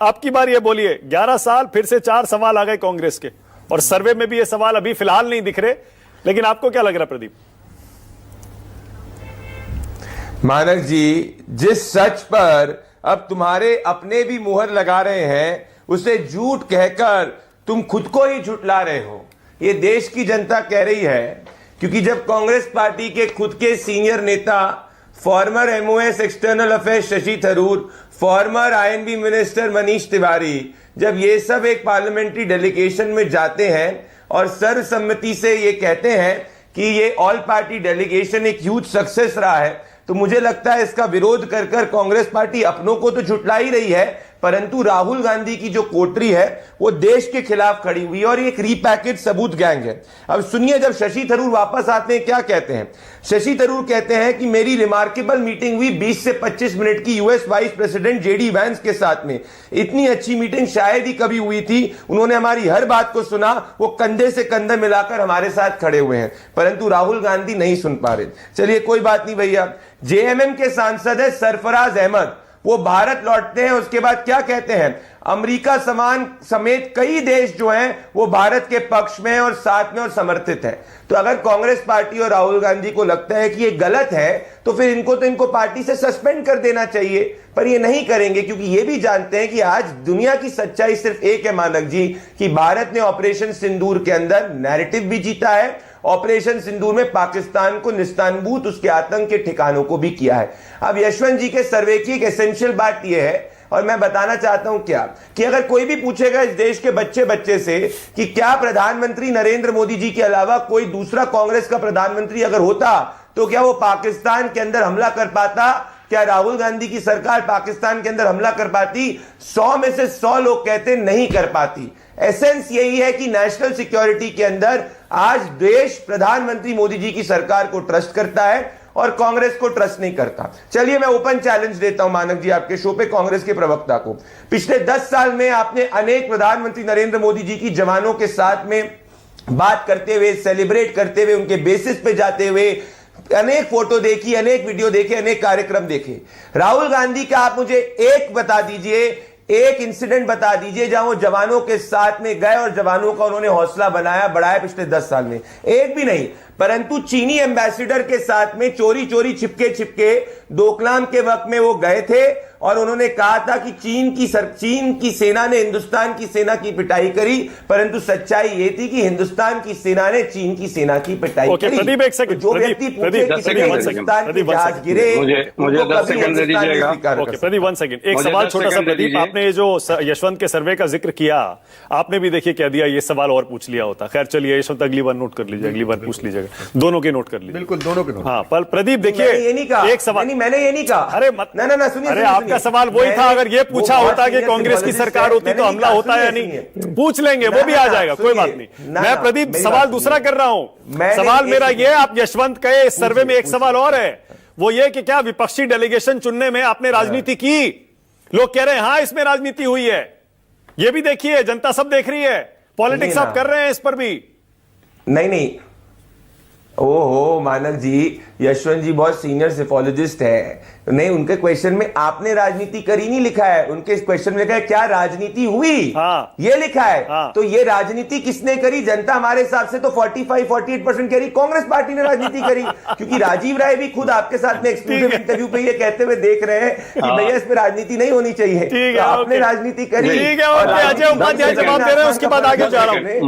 आपकी बार ये बोलिए, 11 साल फिर से 4 सवाल आ गए कांग्रेस के, और सर्वे में भी ये सवाल अभी फिलहाल नहीं दिख रहे, लेकिन आपको क्या लग रहा प्रदीप? मानक जी, जिस सच पर अब तुम्हारे अपने भी मुहर लगा रहे हैं, उसे झूठ कहकर तुम खुद को ही झुठला रहे हो। ये देश की जनता कह रही है, क्योंकि जब कांग्रेस पार्टी के खुद के सीनियर नेता, farmer MOS external affairs Shashi Tharoor, farmer I&B minister Manish Tiwari, जब ये सब एक पार्लियामेंट्री डेलीगेशन में जाते हैं और सर्वसम्मति से ये कहते हैं कि ये ऑल पार्टी डेलीगेशन एक ह्यूज सक्सेस रहा है, तो मुझे लगता है इसका विरोध कर कांग्रेस पार्टी अपनों को तो झुठला ही रही है, परंतु राहुल गांधी की जो कोटरी है वो देश के खिलाफ खड़ी हुई है और एक रीपैकेज सबूत गैंग है। अब सुनिए, जब शशि थरूर वापस आते हैं क्या कहते हैं। शशि थरूर कहते हैं कि मेरी रिमार्केबल मीटिंग हुई 20 से 25 मिनट की US vice president JD Vance के साथ में। इतनी अच्छी मीटिंग शायद ही कभी हुई थी। उन्होंने हमारी हर बात को सुना, वो कंधे से कंधा मिलाकर हमारे साथ खड़े हुए हैं, परंतु राहुल गांधी नहीं सुन पा रहे। चलिए कोई बात नहीं भैया। जेएमएम के सांसद है सरफराज अहमद, वो भारत लौटते हैं, उसके बाद क्या कहते हैं, अमेरिका समेत कई देश जो हैं वो भारत के पक्ष में और साथ में और समर्थित हैं। तो अगर कांग्रेस पार्टी और राहुल गांधी को लगता है कि ये गलत है, तो फिर इनको पार्टी से सस्पेंड कर देना चाहिए, पर ये नहीं करेंगे, क्योंकि ये भी जानते हैं कि आज दुनिया की सच्चाई सिर्फ एक है मानक जी, कि भारत ने ऑपरेशन सिंदूर के अंदर नैरेटिव भी जीता है, ऑपरेशन सिंदूर में पाकिस्तान को निस्तानबूत उसके आतंक के ठिकानों को भी किया है। अब यशवंत जी के सर्वे की एक एसेंशियल बात यह है, और मैं बताना चाहता हूं क्या, कि अगर कोई भी पूछेगा इस देश के बच्चे से कि क्या प्रधानमंत्री नरेंद्र मोदी जी के अलावा कोई दूसरा कांग्रेस का प्रधानमंत्री अगर होता तो क्या वो पाकिस्तान के अंदर हमला कर पाता, क्या राहुल गांधी की सरकार पाकिस्तान के अंदर हमला कर पाती, 100 में से 100 लोग कहते नहीं कर पाती। एसेंस यही है कि नेशनल सिक्योरिटी के अंदर आज देश प्रधानमंत्री मोदी जी की सरकार को ट्रस्ट करता है और कांग्रेस को ट्रस्ट नहीं करता। चलिए मैं ओपन चैलेंज देता हूं मानक जी आपके शो पे कांग्रेस के प्रवक्ता को। पिछले 10 साल में आपने अनेक प्रधानमंत्री नरेंद्र मोदी जी की जवानों के साथ में बात करते हुए, सेलिब्रेट करते हुए, उनके बेसिस पे जाते हुए अनेक फोटो देखी, अनेक वीडियो देखे, अनेक कार्यक्रम देखे। राहुल गांधी का आप मुझे एक बता दीजिए, एक इंसिडेंट बता दीजिए जहां वो जवानों के साथ में गए और जवानों का उन्होंने हौसला बढ़ाया पिछले 10 साल में। एक भी नहीं। परंतु चीनी एम्बेसडर के साथ में चोरी छिपके डोकलाम के वक्त में वो गए थे और उन्होंने कहा था कि चीन की सेना ने हिंदुस्तान की सेना की पिटाई करी, परंतु सच्चाई ये थी कि हिंदुस्तान की सेना ने चीन की सेना की पिटाई करी। प्रदीप एक सेकंड, जो व्यक्ति पूछे कि हिंदुस्तान की जहाज गिरे, मुझे 10 सेकंड दे दीजिएगा। प्रदीप 1 सेकंड, एक सवाल छोटा सा प्रदीप, आपने ये जो यशवंत के सर्वे का जिक्र किया, आपने भी देखिए कह दिया ये सवाल और पूछ लिया होता। खैर चलिए यशवंत, अगली बार नोट कर लीजिए, अगली बार पूछ लीजिएगा, दोनों के नोट कर लीजिए। बिल्कुल, दोनों के नोट। हाँ, पर प्रदीप देखिए एक सवाल, मैंने ये नहीं कहा। अरे मत, ना सुनिए, अरे आपका सवाल वही था, अगर ये पूछा होता कि कांग्रेस की सरकार होती तो हमला होता या नहीं, पूछ लेंगे, वो भी आ जाएगा, कोई बात नहीं। मैं प्रदीप सवाल दूसरा कर रहा हूं। सवाल मेरा ये, आप यशवंत के सर्वे में एक सवाल और है, वो ये कि क्या विपक्षी डेलीगेशन चुनने में आपने राजनीति की? लोग कह रहे हैं हाँ इसमें राजनीति हुई है। ये भी देखिए, जनता सब देख रही है, पॉलिटिक्स आप कर रहे हैं इस पर भी। नहीं, ओहो मानक जी, यशवंत जी बहुत सीनियर सेफोलॉजिस्ट है, नहीं उनके क्वेश्चन में आपने राजनीति करी नहीं लिखा है, उनके क्वेश्चन में लिखा है क्या राजनीति हुई, हाँ। ये लिखा है। हाँ। तो ये राजनीति किसने करी? जनता हमारे हिसाब से तो 45-48% कह रही कांग्रेस पार्टी ने राजनीति करी, क्योंकि राजीव राय भी खुद आपके साथ में एक्सक्लूसिव इंटरव्यू पे ये कहते हुए देख रहे हैं कि भैया इस पे राजनीति नहीं होनी चाहिए। तो आपने राजनीति करी। ठीक है, अजय उपाध्याय जवाब दे रहे हैं, उसके बाद आगे जा रहा हूं।